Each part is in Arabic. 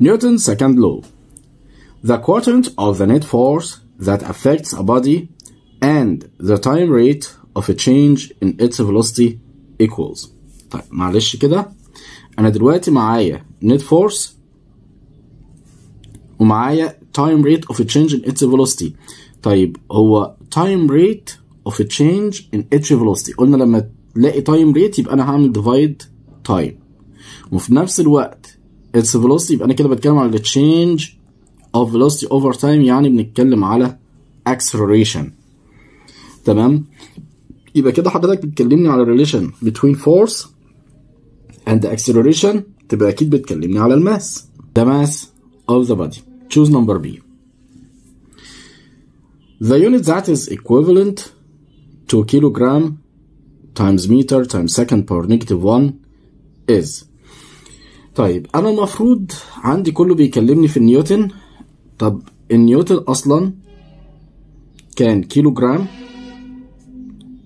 Newton's second law. The quotient of the net force that affects a body and the time rate of a change in its velocity equals. طيب معلش كده، أنا دلوقتي معايا net force ومعايا time rate of a change in its velocity. طيب هو time rate of a change in its velocity، قلنا لما تلاقي time rate يبقى أنا هعمل divide time، وفي نفس الوقت its velocity يبقى أنا كده بتكلم على the change of velocity over time، يعني بنتكلم على acceleration. تمام؟ يبقى كده حضرتك بتكلمني على relation between force and acceleration، تبقى أكيد بتكلمني على الماس. The mass of the body. Choose number B. The unit that is equivalent to kilogram times meter times second power negative 1 is. طيب أنا المفروض عندي كله بيكلمني في النيوتن. طب النيوتن أصلا كان كيلوغرام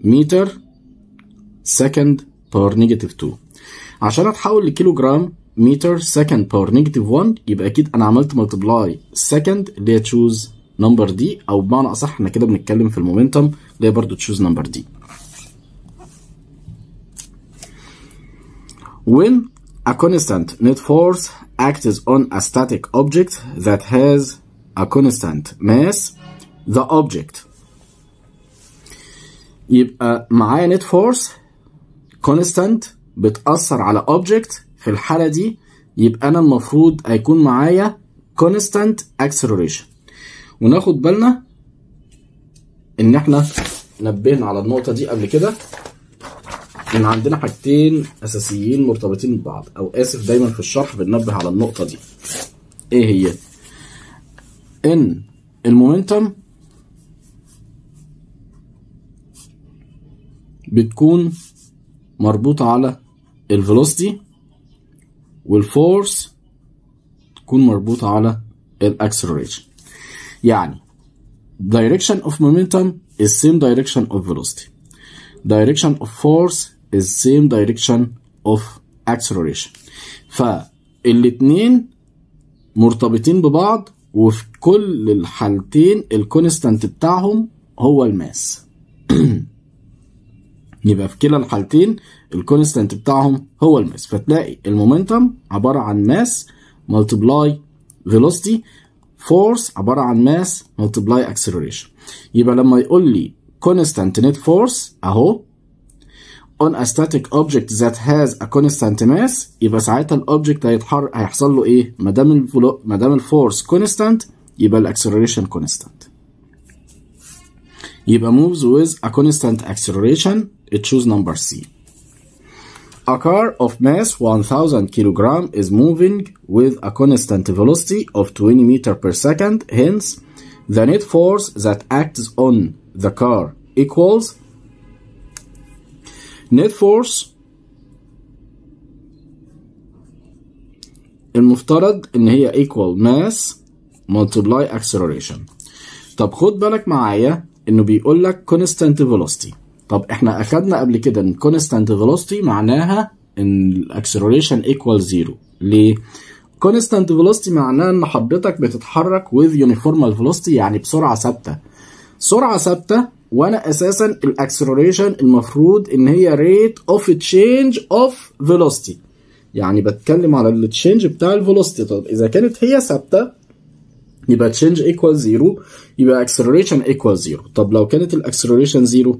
متر سكند باور نيجاتيف 2. عشان اتحول لكيلوغرام متر سكند باور نيجاتيف 1 يبقى اكيد انا عملت ملتبلاي سكند اللي هي تشوز نمبر دي، او بمعنى اصح احنا كده بنتكلم في المومنتم اللي هي برضه تشوز نمبر دي. When a constant net force acts on a static object that has a constant mass, the object. يبقى معايا net force constant بتأثر على object، في الحالة دي يبقى أنا المفروض هيكون معايا constant acceleration. وناخد بالنا إن إحنا نبهنا على النقطة دي قبل كده، إن عندنا حاجتين أساسيين مرتبطين ببعض، أو آسف دايما في الشرح بننبه على النقطة دي. إيه هي؟ إن المومنتم بتكون مربوطة على الفيلوسيتي، والفورس تكون مربوطة على الاكسلريشن. يعني direction of momentum is same direction of velocity. Direction of force is same direction of acceleration. فالاتنين مرتبطين ببعض، وفي كل الحالتين الكونستانت بتاعهم هو الماس. يبقى في كلا الحالتين الكونستانت بتاعهم هو الماس، فتلاقي المومنتم عبارة عن ماس ملتبلاي فيلوسيتي، فورس عبارة عن ماس ملتبلاي اكسلريشن. يبقى لما يقول لي constant net force اهو on a static object that has a constant mass، يبقى ساعتها الاوبجكت هيحصل له ايه؟ ما دام الفورس كونستانت يبقى الاكسلريشن كونستانت. يبقى moves with a constant acceleration. Choose number C. A car of mass 1000 kilogram is moving with a constant velocity of 20 meters per second. Hence, the net force that acts on the car equals net force. المفترض ان هي equal mass multiply acceleration. طب خد بالك معايا انه بيقول لك constant velocity. طب احنا اخدنا قبل كده ان constant velocity معناها ان الاكسلريشن equal 0. ليه؟ constant velocity معناها ان حضرتك بتتحرك with uniform velocity، يعني بسرعه ثابته. سرعه ثابته، وانا اساسا الاكسلريشن المفروض ان هي rate of change of velocity، يعني بتكلم على التشينج بتاع الفيلوسيتي. طب اذا كانت هي ثابته يبقى change equal 0، يبقى acceleration equal 0. طب لو كانت الاكسلريشن 0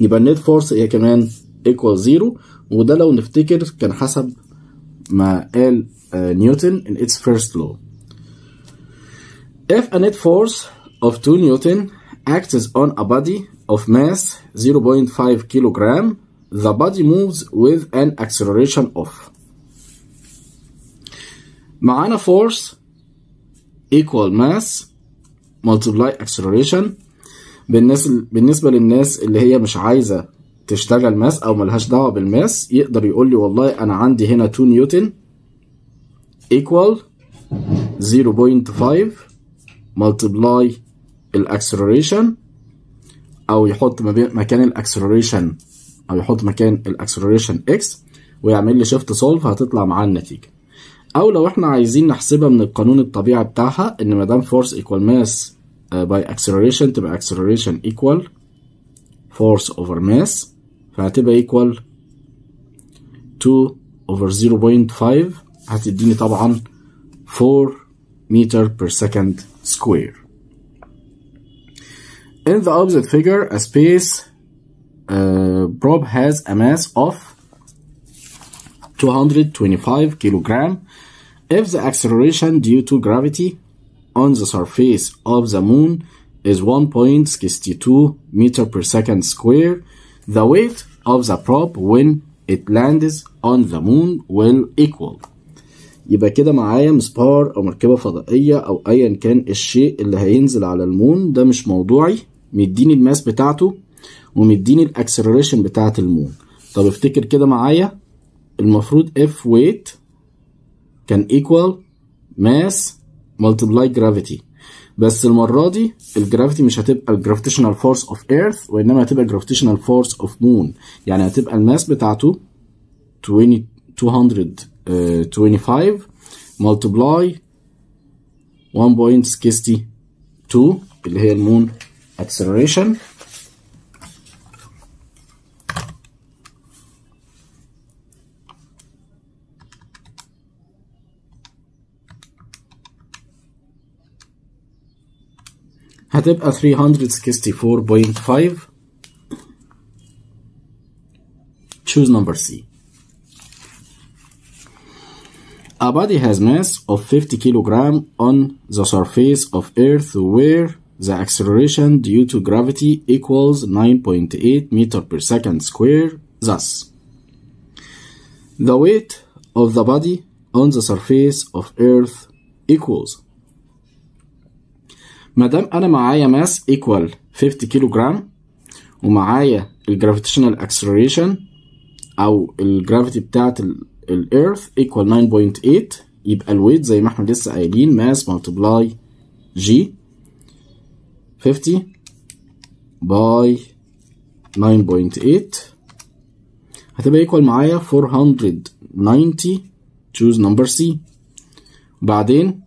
يبقى النت فورس هي كمان equal 0، وده لو نفتكر كان حسب ما قال نيوتن in its first law. If a net force of 2 Newton acts on a body of mass 0.5 kilogram, the body moves with an acceleration of. معانا force equal mass multiply acceleration. بالنسبة للناس اللي هي مش عايزة تشتغل ماس او ملهاش دعوة بالماس، يقدر يقول لي والله انا عندي هنا 2 نيوتن equal 0.5 multiply الاكسلريشن، او يحط مكان الاكسلريشن او يحط مكان الاكسلريشن x ويعمل لي شيفت سولف، هتطلع معاه النتيجة. او لو احنا عايزين نحسبها من القانون الطبيعي بتاعها ان ما دام force equal mass by acceleration تبقى acceleration equal force over mass، فهتبقى equal 2 over 0.5 هتديني طبعا 4 meter per second square. In the opposite figure, a space probe has a mass of 225 kilogram. If the acceleration due to gravity on the surface of the moon is 1.62 meter per second square, the weight of the probe when it lands on the moon will equal. يبقى كده معايا مسبار او مركبة فضائية او ايا كان الشيء اللي هينزل على المون، ده مش موضوعي، مديني الماس بتاعته ومديني الاكسلريشن بتاعت المون. طب افتكر كده معايا، المفروض F weight كان equal mass multiply gravity، بس المرة دي الجرافيتي مش هتبقى الجرافيتيشنال فورس اوف ايرث وانما هتبقى الجرافيتيشنال فورس اوف مون، يعني هتبقى الماس بتاعته 225 multiply 1.62 اللي هي المون acceleration. هتبقى 364.5. choose number C. A body has mass of 50 kilogram on the surface of Earth where the acceleration due to gravity equals 9.8 meter per second square. Thus, the weight of the body on the surface of Earth equals. مادام أنا معايا ماس equal 50 كيلوغرام ومعايا الجرافيتيشنال acceleration أو الجرافيتي بتاعت الإيرث equal 9.8، يبقى الويت زي ما احنا لسه قايلين ماس multiply G 50 by 9.8 هتبقى equal معايا 490. choose number C. بعدين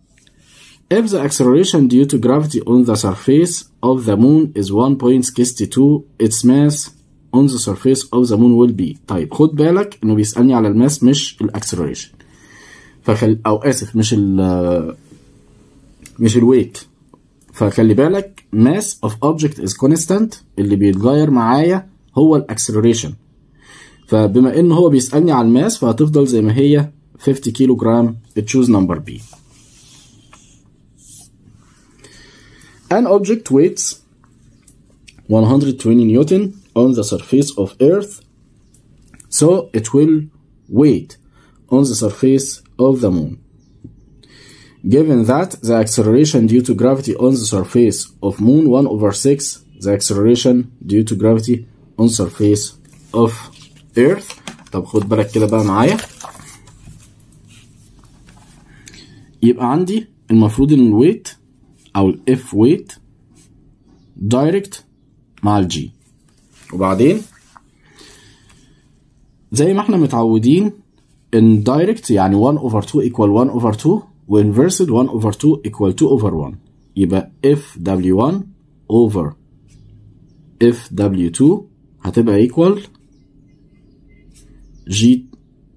if the acceleration due to gravity on the surface of the moon is 1.62 its mass on the surface of the moon will be. طيب خد بالك انه بيسألني على الماس مش الاكسلريشن، او اسف مش الويت، فخلي بالك mass of object is constant، اللي بيتغير معايا هو الاكسلريشن، فبما ان هو بيسألني على الماس فهتفضل زي ما هي 50 كيلو جرام. choose number B. An object weighs 120 Newton on the surface of Earth, so it will weight on the surface of the moon. Given that the acceleration due to gravity on the surface of moon 1/6 the acceleration due to gravity on surface of Earth. طب خد بالك كده بقى معايا، يبقى عندي المفروض ان الويت او الاف ويت دايركت مع الجي، وبعدين زي ما احنا متعودين ان دايركت يعني 1/2 equal 1/2 وانفرسد 1/2 equal 2/1، يبقى اف W1 over اف W2 هتبقى equal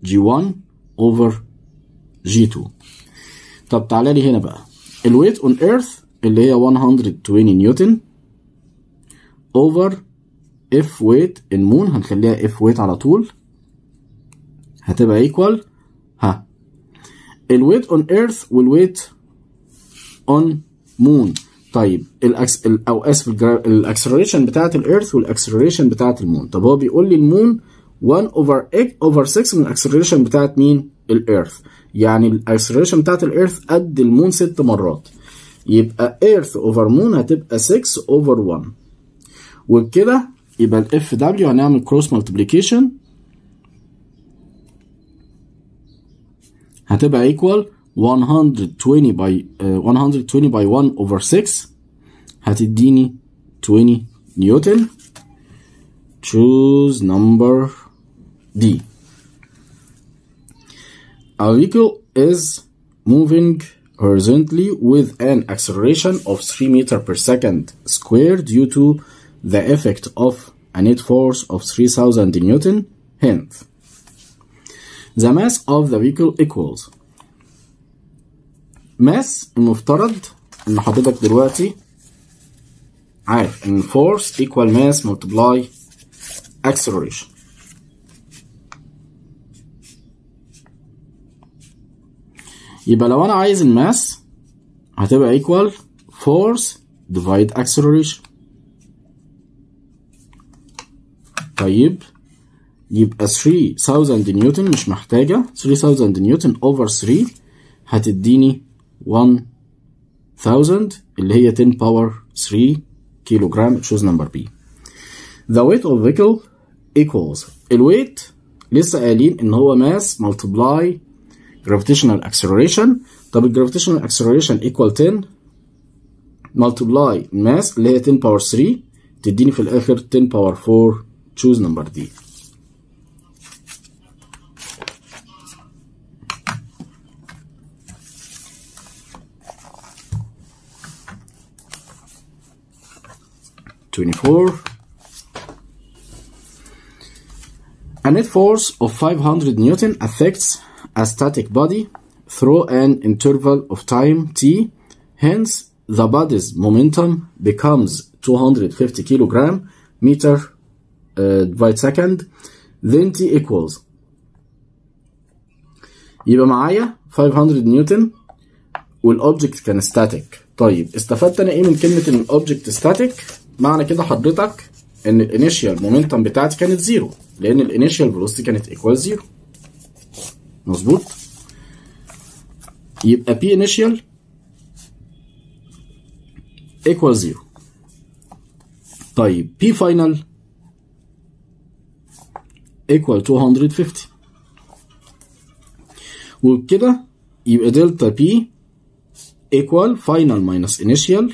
G1 over G2. طب تعالى لي هنا بقى، الويت اون ايرث اللي هي 120 نيوتن over اف ويت ان مون، هنخليها اف ويت على طول، هتبقى equal الويت اون ايرث والويت اون مون. طيب الاكسلريشن بتاعت الايرث والاكسلريشن بتاعت المون. طب هو بيقول لي المون 1/6 من الاكسلريشن بتاعت مين؟ الايرث، يعني الاكسلريشن بتاعت الايرث قد المون 6 مرات، يبقى ايرث اوفر مون هتبقى 6/1، وبكده يبقى الاف دبليو هنعمل كروس مالتيبليكيشن هتبقى equal 120 by 1/6 هتديني 20 نيوتن. choose number D. A vehicle is moving horizontally with an acceleration of 3 meters per second squared due to the effect of a net force of 3000 Newton. Hence, the mass of the vehicle equals mass. المفترض ان حضرتك دلوقتي عارف ان force equal mass multiply acceleration. يبقى لو انا عايز الماس هتبقى equal force divide acceleration. طيب يبقى 3000 نيوتن مش محتاجة، 3000 نيوتن over 3 هتديني 1000 اللي هي 10 power 3 كيلو جرام. choose number B. The weight of vehicle equals الويت لسه قايلين ان هو mass multiply gravitational acceleration. طب ال gravitational acceleration equal 10 multiply mass اللي هي 10 power 3 تديني في الاخر 10 power 4. choose number D. A net force of 500 Newton affects a static body through an interval of time t. Hence, the body's momentum becomes 250 kilogram meter by second. Then t equals. يبقى معايا 500 نيوتن والأوبجكت كان static. طيب استفدت أنا إيه من كلمة إن الأوبجكت static؟ معنى كده حضرتك ان الانيشيال مومنتم بتاعتي كانت زيرو، لان الانيشيال فيلوسيتي كانت ايكوال زيرو. مظبوط؟ يبقى بي انيشيال ايكوال زيرو. طيب بي فاينل ايكوال 250. وبكده يبقى دلتا بي ايكوال فاينل ماينس انيشيال،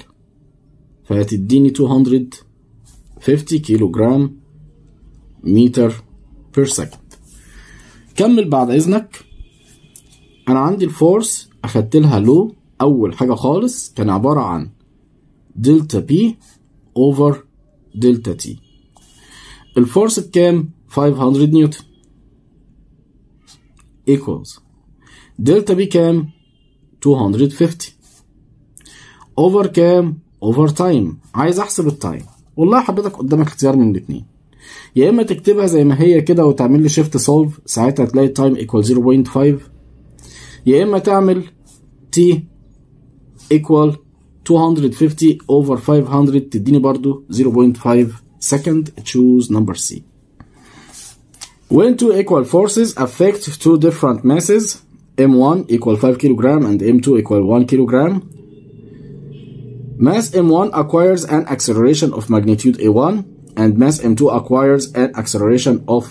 فهتديني 250 كيلو جرام متر بير سكند. كمل بعد اذنك. انا عندي الفورس اخدت لها لو اول حاجه خالص كان عباره عن دلتا بي اوفر دلتا تي. الفورس بكام؟ 500 نيوتن equals دلتا بي كام؟ 250 اوفر كام؟ اوفر تايم. عايز احسب التايم. والله حضرتك قدامك اختيار من الاثنين، يا اما تكتبها زي ما هي كده وتعمل لي شيفت سولف، ساعتها تلاقي التايم ايكوال 0.5، يا اما تعمل تي ايكوال 250 اوفر 500 تديني برضو 0.5 second. choose number C. When two equal forces affect two different masses, M1 equal 5 kilogram and M2 equal 1 kilogram, mass M1 acquires an acceleration of magnitude A1 and mass M2 acquires an acceleration of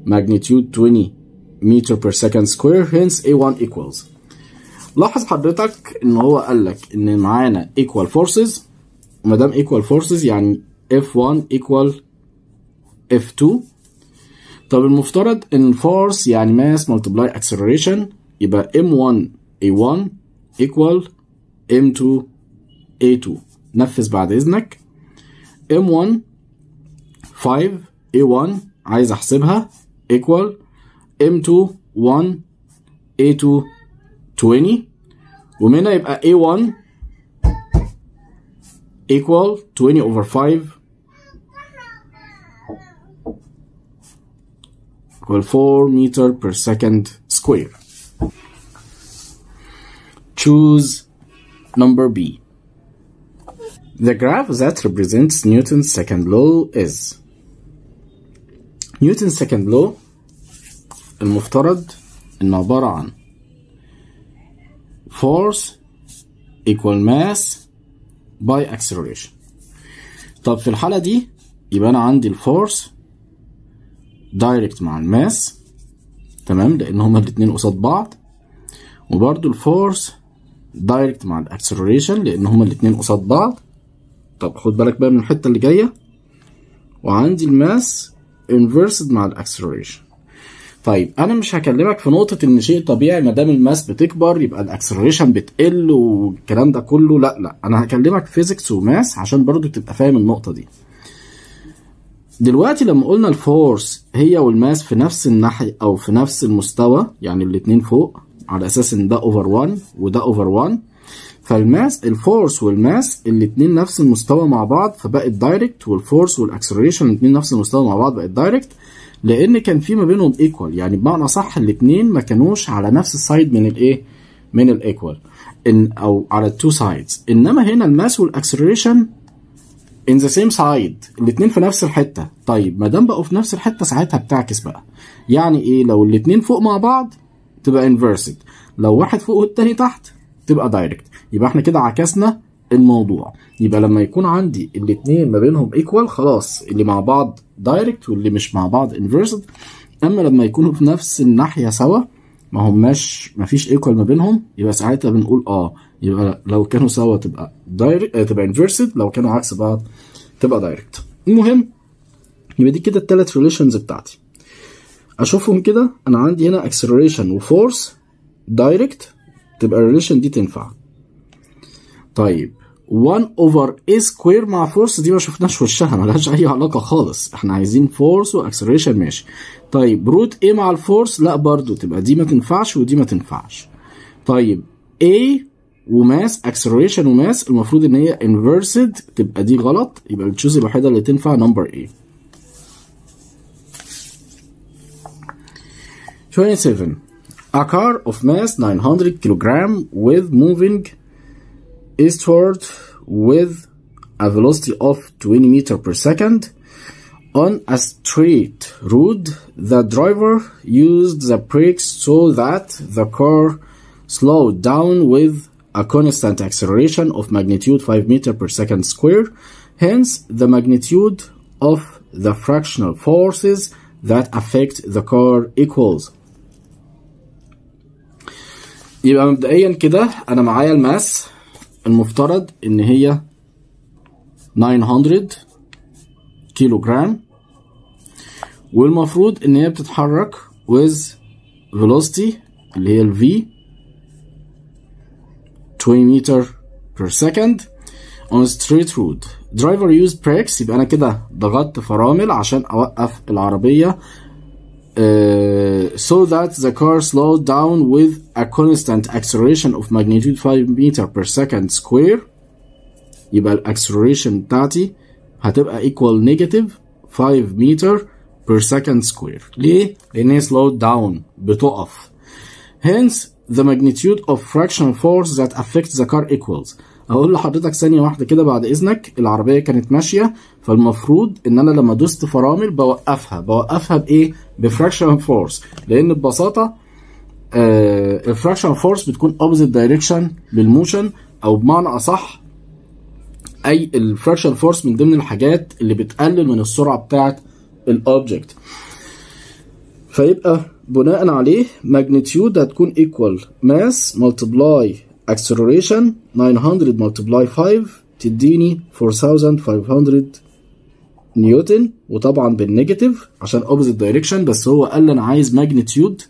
magnitude 20 meter per second square. Hence A1 equals. لاحظ حضرتك ان هو قال لك ان معانا equal forces، وما دام equal forces يعني F1 equal F2. طب المفترض ان force يعني mass multiply acceleration، يبقى M1 A1 equal M2 A2. نفذ بعد اذنك. M1 5 A1 عايز احسبها equal M2 1 A2 20، ومنها يبقى A1 equal 20 over 5 equal 4 meter per second square. Choose number B. The graph that represents Newton's second law is. Newton's second law المفترض انه عبارة عن force equal mass by acceleration. طب في الحالة دي يبقى أنا عندي الفورس دايركت مع الماس، تمام، لأن هما الاتنين قصاد بعض، وبرضو الفورس دايركت مع الاكسلريشن لأن هما الاتنين قصاد بعض. طب خد بالك بقى من الحتة اللي جاية، وعندي الماس inversed مع الاكسلريشن. طيب انا مش هكلمك في نقطه ان شيء طبيعي ما دام الماس بتكبر يبقى الاكسلريشن بتقل والكلام ده كله، لا انا هكلمك فيزيكس وماس عشان برضو تبقى فاهم النقطه دي. دلوقتي لما قلنا الفورس هي والماس في نفس الناحيه او في نفس المستوى، يعني الاتنين فوق على اساس ان ده اوفر 1 وده اوفر 1، فالماس الفورس والماس الاتنين نفس المستوى مع بعض فبقت دايركت، والفورس والاكسلريشن الاتنين نفس المستوى مع بعض بقت دايركت، لان كان في ما بينهم ايكوال، يعني بمعنى صح الاتنين ما كانوش على نفس السايد من الايه، من الايكوال او على التو سايدز. انما هنا الماس والاكسلريشن in the same side، الاتنين في نفس الحته. طيب ما دام بقوا في نفس الحته ساعتها بتعكس بقى، يعني ايه؟ لو الاتنين فوق مع بعض تبقى inversed، لو واحد فوق والتاني تحت تبقى دايركت. يبقى احنا كده عكسنا الموضوع. يبقى لما يكون عندي الاتنين ما بينهم ايكوال خلاص اللي مع بعض دايركت واللي مش مع بعض انفيرسد. اما لما يكونوا في نفس الناحيه سوا ما هماش ما فيش ايكوال ما بينهم، يبقى ساعتها بنقول يبقى لو كانوا سوا تبقى دايركت تبقى انفيرسد، لو كانوا عكس بعض تبقى دايركت. المهم يبقى دي كده الثلاث ريليشنز بتاعتي اشوفهم كده. انا عندي هنا اكسلريشن وفورس دايركت، تبقى الريليشن دي تنفع. طيب 1 over a square مع فورس دي ما شفناش وشها، ملهاش اي علاقه خالص، احنا عايزين فورس واكسلريشن ماشي. طيب روت a مع الفورس لا برضو تبقى دي ما تنفعش ودي ما تنفعش. طيب a وماس اكسلريشن وماس المفروض ان هي inversed، تبقى دي غلط، يبقى التشوز الوحيده اللي تنفع نمبر a. 27 A car of mass 900 kilogram with moving eastward with a velocity of 20 meters per second on a straight road. The driver used the brakes so that the car slowed down with a constant acceleration of magnitude 5 meters per second square. Hence, the magnitude of the fractional forces that affect the car equals. يبقى مبدئيا كده انا معايا الماس المفترض ان هي 900 كيلو جرام، والمفروض ان هي بتتحرك with velocity اللي هي ال v 20 meter per second on a straight road. Driver used brakes، يبقى انا كده ضغطت فرامل عشان اوقف العربية so that the car slowed down with a constant acceleration of magnitude 5 meter per second square. يبقى الاكسلريشن بتاعتي هتبقى equal negative 5 meter per second square. ليه؟ لأن هي slowed down بتقف. Hence the magnitude of fractional force that affects the car equals. اقول لحضرتك ثانيه واحده كده بعد اذنك. العربيه كانت ماشيه، فالمفروض ان انا لما دوست فرامل بوقفها بايه؟ بفراكشنال فورس، لان ببساطه الفراكشنال فورس بتكون opposite direction للموشن، او بمعنى اصح اي الفراكشنال فورس من ضمن الحاجات اللي بتقلل من السرعه بتاعه الاوبجكت. فيبقى بناء عليه magnitude هتكون equal mass multiply acceleration 900 multiply 5 تديني 4500 نيوتن، وطبعا بالنيجاتيف عشان opposite direction، بس هو قال انا عايز magnitude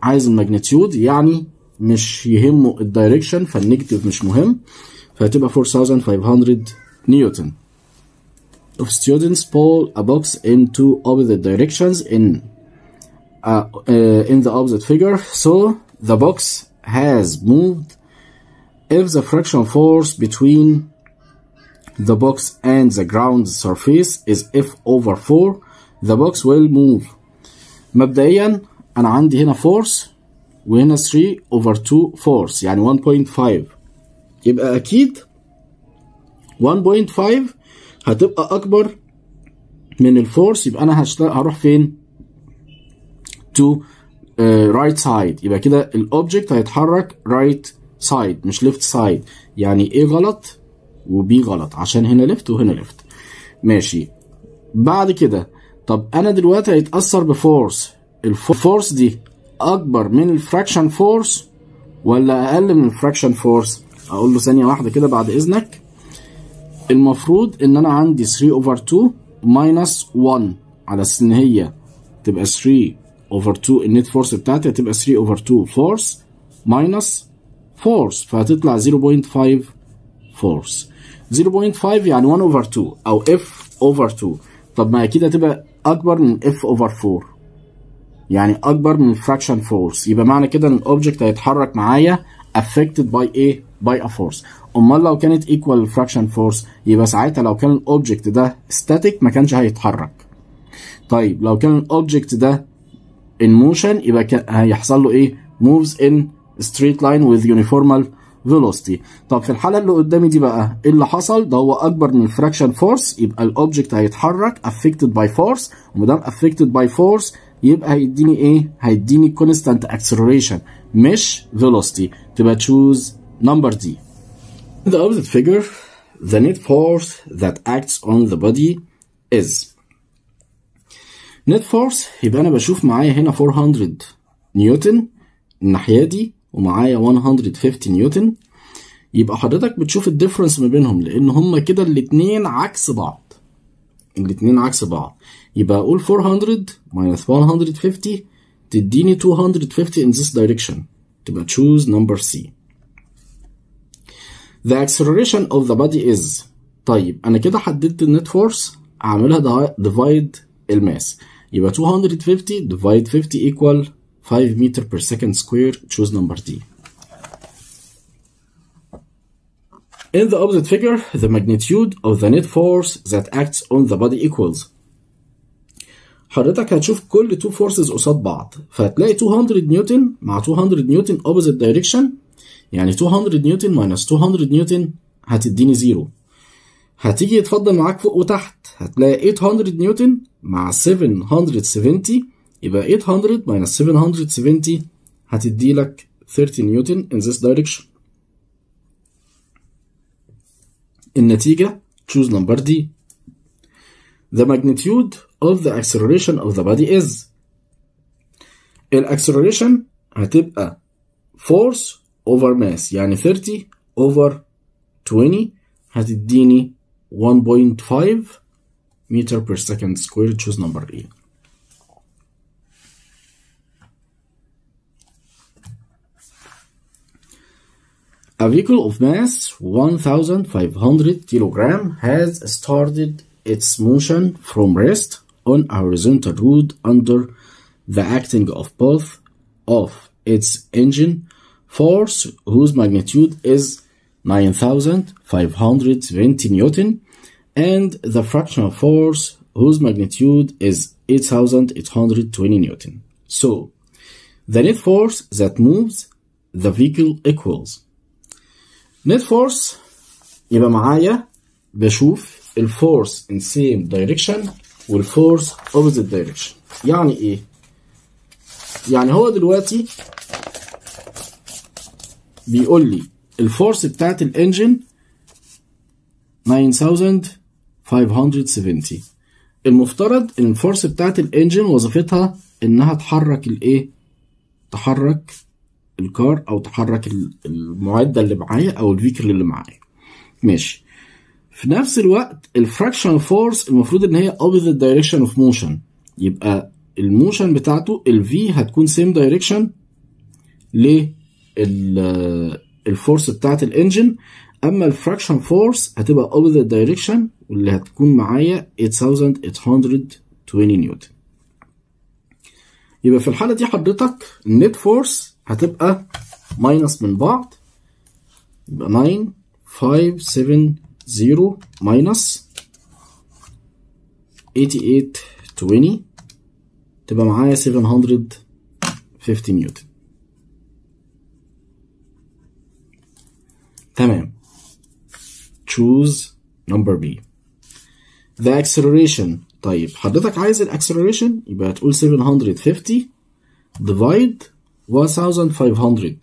عايز الماجنتيود، يعني مش يهمه الدايركشن، فالنيجاتيف مش مهم، فهتبقى 4500 نيوتن. Of students pull a box in two opposite directions in the opposite figure, so the box has moved. If the frictional force between the box and the ground surface is F over 4, the box will move. مبدئيا أنا عندي هنا force وهنا 3 over 2 force، يعني 1.5، يبقى أكيد 1.5 هتبقى أكبر من الفورس، يبقى أنا هروح فين؟ to right side. يبقى كده الأوبجكت هيتحرك right side مش left side، يعني A غلط وB غلط عشان هنا left وهنا left. ماشي. بعد كده طب أنا دلوقتي هيتأثر بفورس، الفورس دي أكبر من الفراكشن فورس ولا أقل من الفراكشن فورس؟ أقول له ثانية واحدة كده بعد إذنك. المفروض إن أنا عندي 3 over 2 minus 1 على أساس إن هي تبقى 3 over 2. النت فورس بتاعتي هتبقى 3 over 2 force minus force، فهتطلع 0.5 force. 0.5 يعني 1 over 2 أو F over 2. طب ما أكيد هتبقى أكبر من F over 4، يعني أكبر من fraction force. يبقى معنى كده إن الأوبجكت هيتحرك معايا affected by إيه؟ by a force. أمال لو كانت equal fraction force يبقى ساعتها لو كان الأوبجكت ده static ما كانش هيتحرك. طيب لو كان الأوبجكت ده in motion يبقى هيحصل له إيه؟ moves in straight line with uniform velocity. طب في الحالة اللي قدامي دي بقى ايه اللي حصل؟ ده هو اكبر من الفراكشن فورس، يبقى الاوبجكت هيتحرك affected by force، ومادام affected by force يبقى هيديني ايه؟ هيديني constant acceleration مش velocity. تبقى choose number D. In the opposite figure, the net force that acts on the body is net force. يبقى انا بشوف معايا هنا 400 نيوتن الناحية دي ومعايا 150 نيوتن. يبقى حضرتك بتشوف الديفرنس ما بينهم لان هما كده الاتنين عكس بعض. الاتنين عكس بعض. يبقى اقول 400 minus 150 تديني 250 in this direction. تبقى choose number C. The acceleration of the body is. طيب انا كده حددت النت فورس، اعملها divide الماس. يبقى 250 divide 50 equal 5 meter per second square. Choose number D. In the opposite figure, the magnitude of the net force that acts on the body equals. حضرتك هتشوف كل two forces قصاد بعض، فهتلاقي 200 نيوتن مع 200 نيوتن opposite direction، يعني 200 نيوتن minus 200 نيوتن هتديني 0. هتيجي يتفضل معاك فوق وتحت، هتلاقي 800 نيوتن مع 770، يبقى 800 minus 770 هتدي لك 30 نيوتن in this direction. النتيجة choose number D. The magnitude of the acceleration of the body is. acceleration هتبقى force over mass، يعني 30 over 20 هتديني 1.5 meter per second square. choose number E. A vehicle of mass 1,500 kilogram has started its motion from rest on a horizontal road under the acting of both of its engine force, whose magnitude is 9,520 Newton, and the fractional force, whose magnitude is 8,820 Newton. So, the net force that moves the vehicle equals. net force يبقى معايا بشوف الفورس in same direction والفورس opposite direction. يعني ايه؟ يعني هو دلوقتي بيقول لي الفورس بتاعت الانجن 9570. المفترض ان الفورس بتاعت الانجن وظيفتها انها تحرك الايه؟ تحرك الكار او تحرك المعدة اللي معايا او الفيكل اللي معايا. ماشي. في نفس الوقت الفراكشنال فورس المفروض ان هي opposite direction of motion، يبقى الموشن بتاعته الفي هتكون same direction للفورس بتاعت الانجن، اما الفراكشن فورس هتبقى opposite direction واللي هتكون معايا 8820 نيوتن. يبقى في الحالة دي حضرتك النت فورس هتبقى ماينس من بعض، يبقى 9570 ماينس 8820 تبقى معايا 750 نيوتن. تمام. choose number B. the acceleration. طيب حضرتك عايز الاكسلريشن يبقى هتقول 750 divide 1500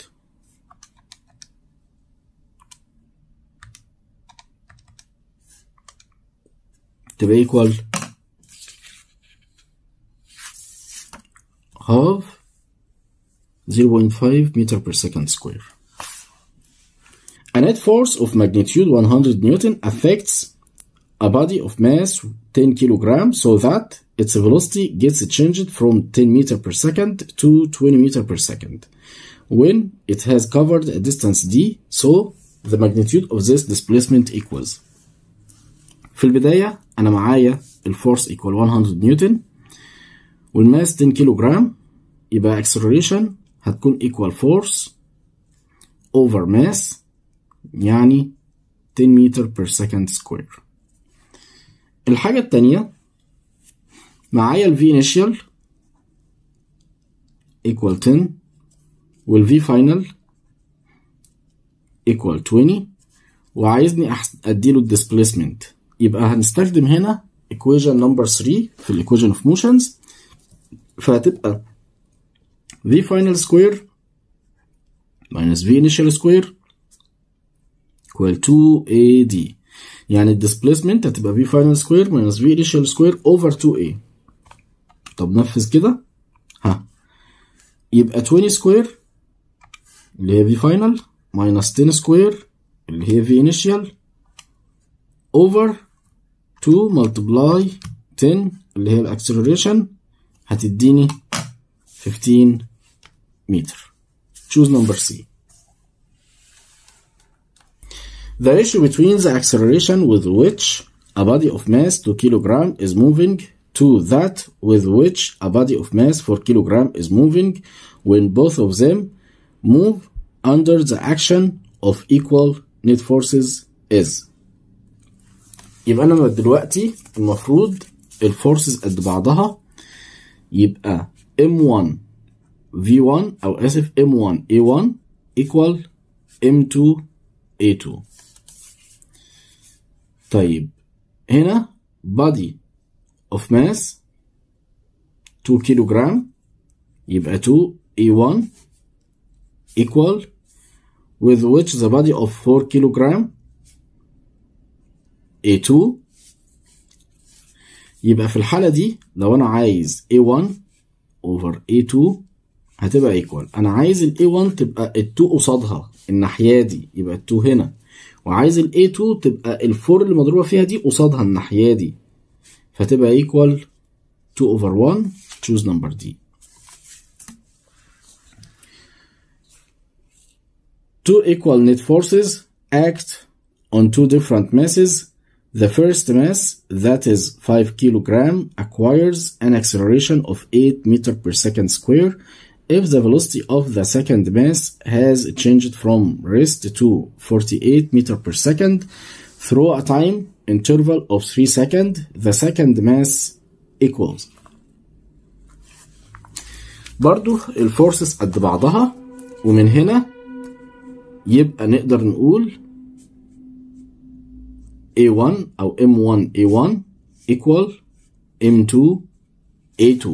تبقى equal half 0.5 meter per second square. A net force of magnitude 100 Newton affects a body of mass 10 kilogram so that its velocity gets changed from 10 meter per second to 20 meter per second when it has covered a distance d, so the magnitude of this displacement equals. في البداية أنا معايا الفورس equal 100 نيوتن والماس 10 كيلو جرام، يبقى acceleration هتكون equal force over mass يعني 10 meter per second square. الحاجة التانية معايا ال V initial equal 10 وال V final equal 20 وعايزني أديله الديسبليسمنت، يبقى هنستخدم هنا equation number 3 في ال equation of motions، فهتبقى V final square minus V initial square equal 2AD، يعني الديسبليسمنت هتبقى V final square minus V initial square over 2A. طب نفذ كده يبقى 20 square اللي هي V final minus 10 square اللي هي V initial over 2 multiply 10 اللي هي الاكسلريشن هتديني 15 متر. Choose number C. The ratio between the acceleration with which a body of mass 2 kilogram is moving to that with which a body of mass 4 kilogram is moving when both of them move under the action of equal net forces is. يبقى أنا دلوقتي المفروض الفورسز قد بعضها، يبقى M1 V1 أو آسف M1 A1 equal M2 A2. طيب هنا body of mass 2 كيلوغرام يبقى 2 A1 equal with which the body of 4 كيلوغرام A2. يبقى في الحالة دي لو أنا عايز A1 over A2 هتبقى equal، أنا عايز ال A1 تبقى ال 2 قصادها الناحية دي يبقى ال 2 هنا، وعايز ال A2 تبقى ال 4 اللي مضروبة فيها دي قصادها الناحية دي، فتبقى equal 2 over 1. choose number D. Two equal net forces act on two different masses. The first mass, that is 5 kilogram, acquires an acceleration of 8 meter per second square if the velocity of the second mass has changed from rest to 48 meter per second through a time interval of 3 seconds. The second mass equals. برضو الفورسز قد بعضها، ومن هنا يبقى نقدر نقول A1 أو M1 A1 equal M2 A2.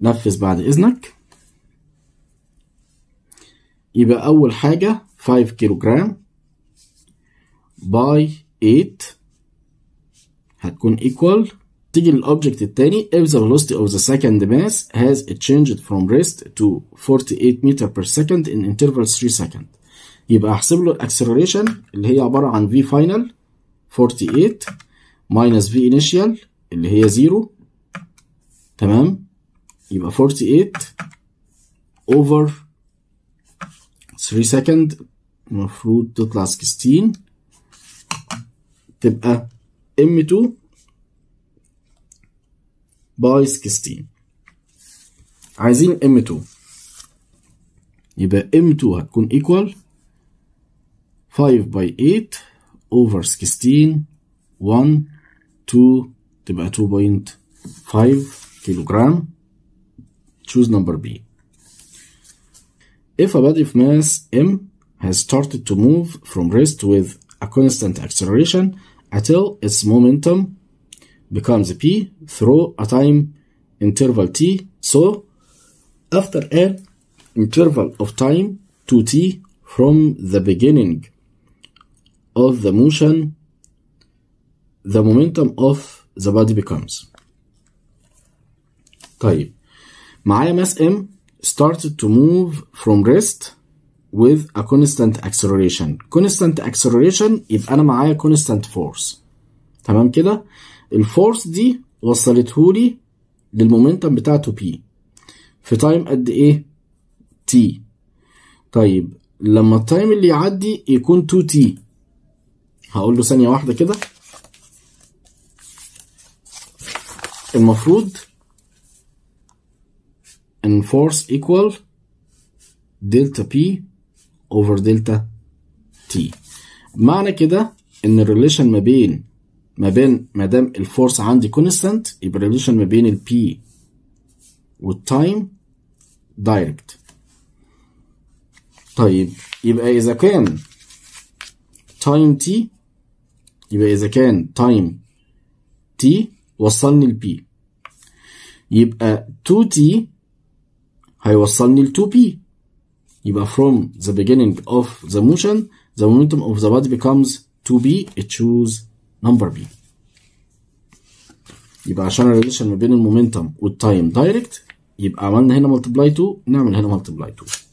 نفذ بعد إذنك. يبقى أول حاجة 5 كيلوغرام by 8 هتكون equal، تيجي للأوبجكت التاني if the velocity of the second mass has changed from rest to 48 meter per second in interval 3 seconds. يبقى أحسب له الأكسلريشن اللي هي عبارة عن V final 48 minus V initial اللي هي 0. تمام، يبقى 48 over 3 second المفروض تطلع 16 تبقى M2 by 16. عايزين M2 يبقى M2 هتكون equal 5 by 8 over 16 1 2 تبقى 2.5 كيلوغرام. choose number B. If a body of mass M has started to move from rest with a constant acceleration until its momentum becomes P through a time interval T, so after an interval of time 2T from the beginning of the motion, the momentum of the body becomes. طيب معايا mass M started to move from rest with a constant acceleration. constant acceleration يبقى أنا معايا constant force. تمام كده، الفورس دي وصلتهولي للمومنتم بتاعته P في تايم قد ايه؟ T. طيب لما التايم اللي يعدي يكون 2T، هقول له ثانية واحدة كده. المفروض ان force equal دلتا P over دلتا T. معنى كده ان الريليشن ما دام الفورس عندي كونستانت، يبقى الريليشن ما بين البي والتايم دايركت. طيب يبقى اذا كان تايم تي، يبقى اذا كان تايم تي وصلني لبي، يبقى 2t هيوصلني ل 2p. يبقى from the beginning of the motion the momentum of the body becomes 2b. choose number B. يبقى عشان الريليشن ما بين المومنتم والتايم دايركت، يبقى عملنا هنا multiply 2 نعمل هنا multiply 2.